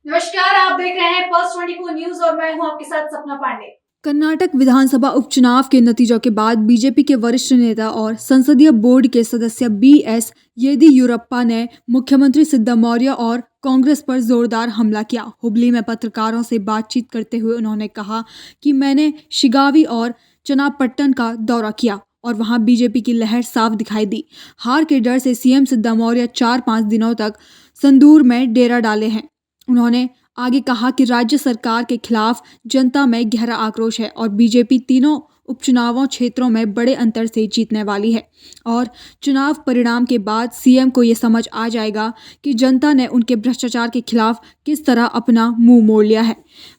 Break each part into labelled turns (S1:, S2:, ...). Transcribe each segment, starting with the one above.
S1: नमस्कार, आप देख रहे हैं पल्स 24 न्यूज और मैं हूं आपके साथ सपना पांडे।
S2: कर्नाटक विधानसभा उपचुनाव के नतीजों के बाद बीजेपी के वरिष्ठ नेता और संसदीय बोर्ड के सदस्य बीएस येदियुरप्पा ने मुख्यमंत्री सिद्धरामैया और कांग्रेस पर जोरदार हमला किया। हुबली में पत्रकारों से बातचीत करते हुए उन्होंने कहा कि मैंने शिगावी और चन्नापट्टन का दौरा किया और वहां बीजेपी की लहर साफ दिखाई दी। हार के डर से सीएम सिद्धरामैया 4-5 दिनों तक संदूर में डेरा डाले हैं। उन्होंने आगे कहा कि राज्य सरकार के खिलाफ जनता में गहरा आक्रोश है और बीजेपी तीनों उपचुनावों क्षेत्रों में बड़े अंतर से जीतने वाली है और चुनाव परिणाम के बाद सीएम को ये समझ आ जाएगा कि जनता ने उनके भ्रष्टाचार के खिलाफ किस तरह अपना मुंह मोड़ लिया है।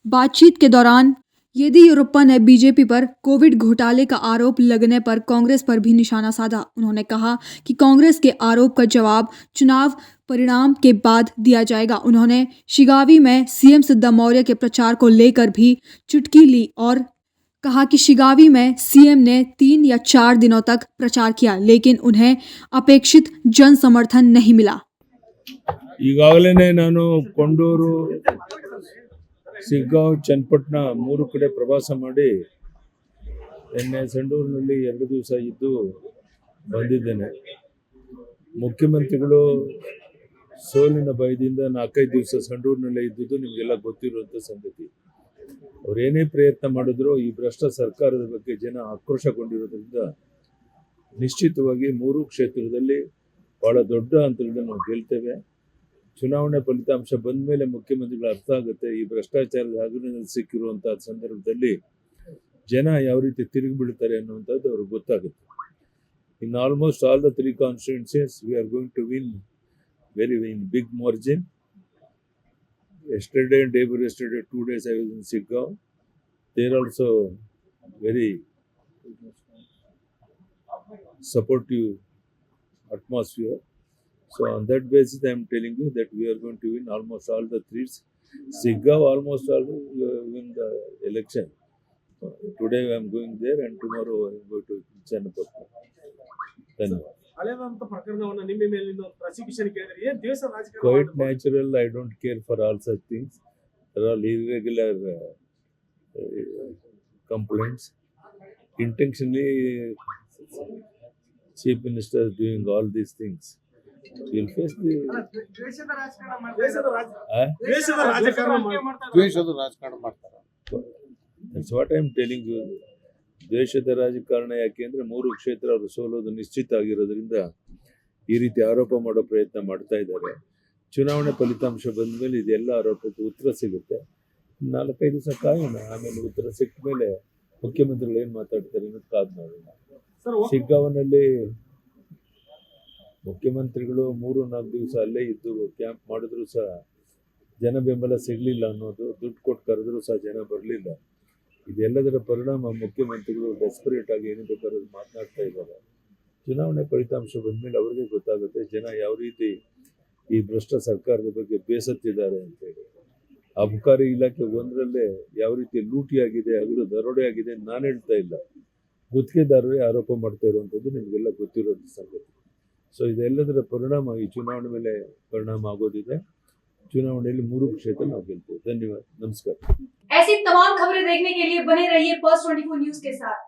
S2: बातचीत के दौरान येदियुरप्पा ने बीजेपी पर कोविड घोटाले का आरोप लगने पर कांग्रेस पर भी निशाना साधा। उन्होंने कहा कि कांग्रेस के आरोप का जवाब चुनाव परिणाम के बाद दिया जाएगा। उन्होंने शिगावी में सीएम सिद्धरामैया के प्रचार को लेकर भी चुटकी ली और कहा कि शिगावी में सीएम ने 3 या 4 दिनों तक प्रचार किया लेकिन उन्हें अपेक्षित जन समर्थन नहीं मिला।
S3: ಈಗಾಗಲೇ ನಾನು ಕೊಂಡೂರು, ಸಿಗ್ಗಾಂವ್, ಚನ್ನಪಟ್ಟಣ 3 ಕಡೆ ಪ್ರವಾಸ ಮಾಡಿ ನಿನ್ನೆ ಸಂಡೂರಿನಲ್ಲಿ 2 ದಿವಸ ಇದ್ದು ಬಂದಿದ್ದೇನೆ. ಮುಖ್ಯಮಂತ್ರಿಗಳು ಸೋಲಿನ ಭಯದಿಂದ 4-5 ದಿವಸ ಸಂಡೂರಿನಲ್ಲೇ ಇದ್ದುದು ನಿಮಗೆಲ್ಲ ಗೊತ್ತಿರುವಂಥ ಸಂಗತಿ. ಅವರೇನೇ ಪ್ರಯತ್ನ ಮಾಡಿದ್ರು ಈ ಭ್ರಷ್ಟ ಸರ್ಕಾರದ ಬಗ್ಗೆ ಜನ ಆಕ್ರೋಶಗೊಂಡಿರೋದ್ರಿಂದ ನಿಶ್ಚಿತವಾಗಿ 3 ಕ್ಷೇತ್ರದಲ್ಲಿ ಬಹಳ ದೊಡ್ಡ ಅಂತರದಲ್ಲಿ ನಾವು ಗೆಲ್ತೇವೆ. ಚುನಾವಣೆ ಫಲಿತಾಂಶ ಬಂದ ಮೇಲೆ ಮುಖ್ಯಮಂತ್ರಿಗಳು ಅರ್ಥ ಆಗುತ್ತೆ ಈ ಭ್ರಷ್ಟಾಚಾರದ ಹಗಲಿನಲ್ಲಿ ಸಿಕ್ಕಿರುವಂತಹ ಸಂದರ್ಭದಲ್ಲಿ ಜನ ಯಾವ ರೀತಿ ತಿರುಗಿ ಬೀಳ್ತಾರೆ ಅನ್ನುವಂಥದ್ದು ಅವ್ರಿಗೆ ಗೊತ್ತಾಗುತ್ತೆ. In almost all the 3 constituencies we are going to win in big margin. Yesterday and day before yesterday, 2 days I was in Siggaon. There also very supportive atmosphere. So on that basis, I am telling you that we are going to win almost all the 3. Siggaon almost all win the election. Today I am going there and tomorrow I am going to Channapatna. Dhanyawad. Quite natural. I don't care for all such things. There are irregular complaints. Intentionally, Chief Minister is doing all these things. You'll face the That's what I am telling you. ದ್ವೇಷದ ರಾಜಕಾರಣ ಯಾಕೆಂದ್ರೆ 3 ಕ್ಷೇತ್ರ ಅವರು ಸೋಲೋದು ನಿಶ್ಚಿತ ಆಗಿರೋದ್ರಿಂದ ಈ ರೀತಿ ಆರೋಪ ಮಾಡೋ ಪ್ರಯತ್ನ ಮಾಡ್ತಾ ಇದ್ದಾರೆ. ಚುನಾವಣೆ ಫಲಿತಾಂಶ ಬಂದ ಮೇಲೆ ಇದೆಲ್ಲ ಆರೋಪಕ್ಕೆ ಉತ್ತರ ಸಿಗುತ್ತೆ. 4-5 ದಿವಸ ಕಾಯೋಣ, ಆಮೇಲೆ ಉತ್ತರ ಸಿಕ್ಕ ಮೇಲೆ ಮುಖ್ಯಮಂತ್ರಿಗಳು ಏನು ಮಾತಾಡ್ತಾರೆ ಅನ್ನೋದು ಕಾದು ನೋಡೋಣ. ಶಿಗ್ಗಾಂವ್ನಲ್ಲಿ ಮುಖ್ಯಮಂತ್ರಿಗಳು 3-4 ದಿವಸ ಅಲ್ಲೇ ಇದ್ದು ಕ್ಯಾಂಪ್ ಮಾಡಿದ್ರು ಸಹ ಜನ ಬೆಂಬಲ ಸಿಗಲಿಲ್ಲ ಅನ್ನೋದು, ದುಡ್ಡು ಕೊಟ್ಟು ಕರೆದ್ರು ಸಹ ಜನ ಬರಲಿಲ್ಲ. ಇದೆಲ್ಲದರ ಪರಿಣಾಮ ಮುಖ್ಯಮಂತ್ರಿಗಳು ಡೆಸ್ಪರೇಟ್ ಆಗಿ ಏನು ಬೇಕಾದ್ರೂ ಮಾತನಾಡ್ತಾ ಇದ್ದಾರೆ. ಚುನಾವಣೆ ಫಲಿತಾಂಶ ಬಂದಮೇಲೆ ಅವರಿಗೆ ಗೊತ್ತಾಗುತ್ತೆ ಜನ ಯಾವ ರೀತಿ ಈ ಭ್ರಷ್ಟ ಸರ್ಕಾರದ ಬಗ್ಗೆ ಬೇಸತ್ತಿದ್ದಾರೆ ಅಂತೇಳಿ. ಅಬಕಾರಿ ಇಲಾಖೆ ಒಂದರಲ್ಲೇ ಯಾವ ರೀತಿ ಲೂಟಿಯಾಗಿದೆ, ಅದು ದರೋಡೆ ಆಗಿದೆ ನಾನು ಹೇಳ್ತಾ ಇಲ್ಲ, ಗುತ್ತಿಗೆದಾರರೇ ಆರೋಪ ಮಾಡ್ತಾ ಇರುವಂಥದ್ದು ನಿಮಗೆಲ್ಲ ಗೊತ್ತಿರೋದು ಸಂಗತಿ. ಸೊ ಇದೆಲ್ಲದರ ಪರಿಣಾಮ ಈ ಚುನಾವಣೆ ಮೇಲೆ ಪರಿಣಾಮ ಆಗೋದಿದೆ. चुनावणी 3 क्षेत्र ನಾವು ಗೆಲ್ತೇವೆ. धन्यवाद, नमस्कार।
S1: ऐसी तमाम खबरें देखने के लिए बने रहिए पल्स 24 न्यूज के साथ।